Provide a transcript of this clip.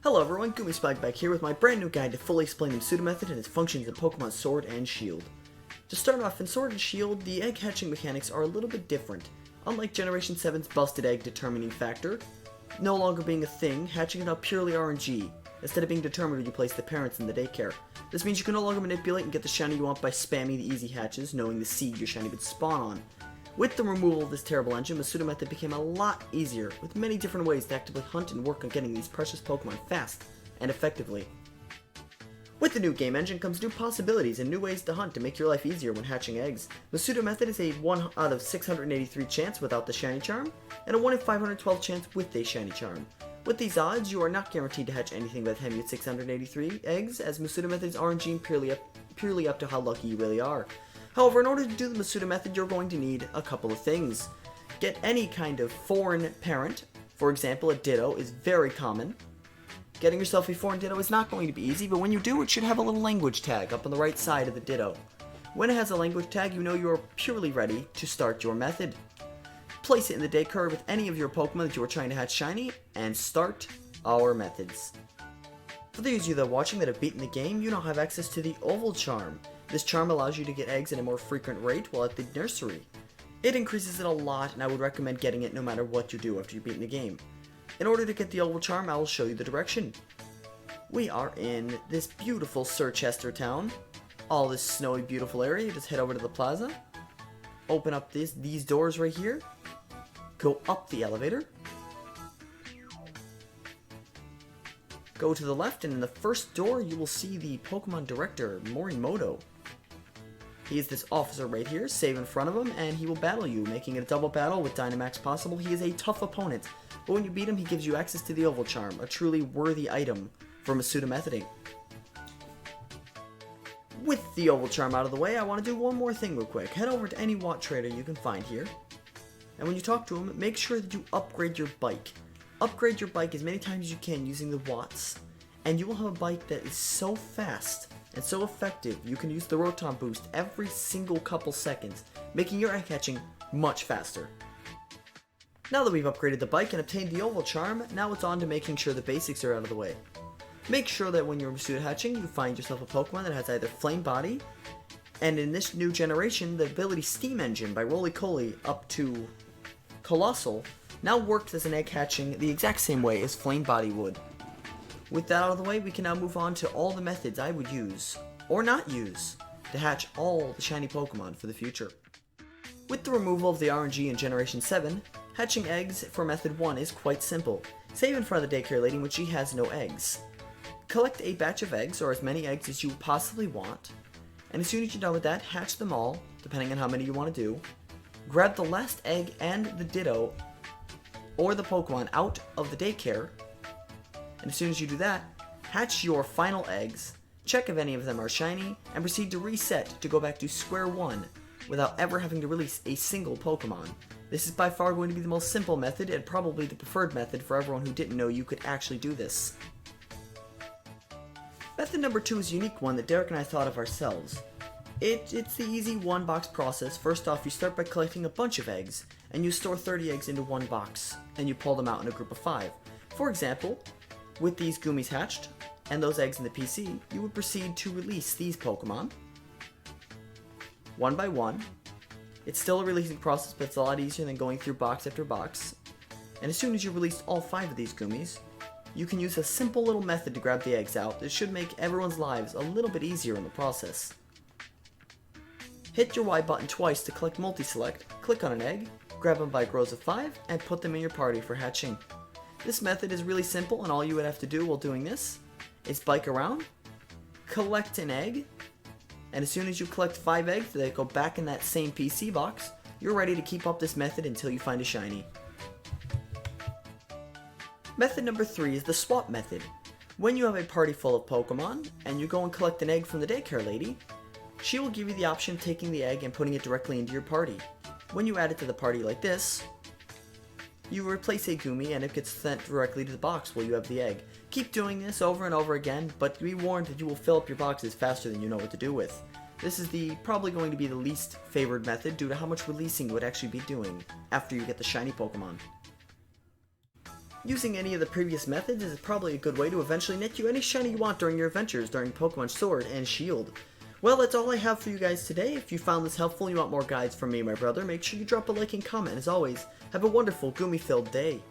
Hello everyone, GummySpike back here with my brand new guide to fully explain the pseudo method and its functions in Pokemon Sword and Shield. To start off, in Sword and Shield, the egg hatching mechanics are a little bit different. Unlike Generation 7's busted egg determining factor, no longer being a thing, hatching is now purely RNG, instead of being determined when you place the parents in the daycare. This means you can no longer manipulate and get the shiny you want by spamming the easy hatches, knowing the seed your shiny would spawn on. With the removal of this terrible engine, the pseudo method became a lot easier, with many different ways to actively hunt and work on getting these precious Pokemon fast and effectively. With the new game engine comes new possibilities and new ways to hunt to make your life easier when hatching eggs. The pseudo method is a 1 out of 683 chance without the shiny charm, and a 1 in 512 chance with a shiny charm. With these odds, you are not guaranteed to hatch anything by the time you get 683 eggs, as Masuda method is RNG purely up to how lucky you really are. However, in order to do the Masuda method, you're going to need a couple of things. Get any kind of foreign parent. For example, a Ditto is very common. Getting yourself a foreign Ditto is not going to be easy, but when you do, it should have a little language tag up on the right side of the Ditto. When it has a language tag, you know you are purely ready to start your method. Place it in the day card with any of your Pokemon that you are trying to hatch shiny, and start our methods. For those of you that are watching that have beaten the game, you now have access to the Oval Charm. This charm allows you to get eggs at a more frequent rate while at the nursery. It increases it a lot, and I would recommend getting it no matter what you do after you've beaten the game. In order to get the Oval Charm, I will show you the direction. We are in this beautiful Sir Chester town. All this snowy, beautiful area. You just head over to the plaza. Open up these doors right here. Go up the elevator. Go to the left, and in the first door, you will see the Pokemon Director, Morimoto. He is this officer right here, save in front of him, and he will battle you, making it a double battle with Dynamax possible. He is a tough opponent, but when you beat him, he gives you access to the Oval Charm, a truly worthy item for Masuda methoding. With the Oval Charm out of the way, I want to do one more thing real quick. Head over to any Watt trader you can find here, and when you talk to him, make sure that you upgrade your bike. Upgrade your bike as many times as you can using the watts, and you will have a bike that is so fast and so effective you can use the Rotom boost every single couple seconds, making your egg hatching much faster. Now that we've upgraded the bike and obtained the Oval Charm, now it's on to making sure the basics are out of the way. Make sure that when you're pseudo hatching, you find yourself a Pokemon that has either Flame Body, and in this new generation, the ability Steam Engine by Roly-Coly up to Colossal now works as an egg hatching the exact same way as Flame Body would. With that out of the way, we can now move on to all the methods I would use, or not use, to hatch all the shiny Pokemon for the future. With the removal of the RNG in Generation 7, hatching eggs for Method 1 is quite simple. Save in front of the daycare lady when she has no eggs. Collect a batch of eggs, or as many eggs as you possibly want, and as soon as you're done with that, hatch them all, depending on how many you want to do. Grab the last egg and the Ditto, or the Pokemon, out of the daycare, and as soon as you do that, hatch your final eggs, check if any of them are shiny, and proceed to reset to go back to square one without ever having to release a single Pokemon. This is by far going to be the most simple method and probably the preferred method for everyone who didn't know you could actually do this. Method number 2 is a unique one that Derek and I thought of ourselves. It's the easy one box process. First off, you start by collecting a bunch of eggs, and you store 30 eggs into one box, and you pull them out in a group of 5. For example, with these Goomies hatched, and those eggs in the PC, you would proceed to release these Pokemon, one by one. It's still a releasing process, but it's a lot easier than going through box after box. And as soon as you release all 5 of these Goomies, you can use a simple little method to grab the eggs out that should make everyone's lives a little bit easier in the process. Hit your Y button twice to collect multi-select, click on an egg, grab them by rows of 5, and put them in your party for hatching. This method is really simple, and all you would have to do while doing this is bike around, collect an egg, and as soon as you collect 5 eggs that go back in that same PC box, you're ready to keep up this method until you find a shiny. Method number 3 is the swap method. When you have a party full of Pokemon, and you go and collect an egg from the daycare lady, she will give you the option of taking the egg and putting it directly into your party. When you add it to the party like this, you replace a Goomy and it gets sent directly to the box while you have the egg. Keep doing this over and over again, but be warned that you will fill up your boxes faster than you know what to do with. This is probably going to be the least favored method due to how much releasing you would actually be doing after you get the shiny Pokemon. Using any of the previous methods is probably a good way to eventually net you any shiny you want during your adventures during Pokemon Sword and Shield. Well, that's all I have for you guys today. If you found this helpful and you want more guides from me and my brother, make sure you drop a like and comment. As always, have a wonderful, Goomy-filled day.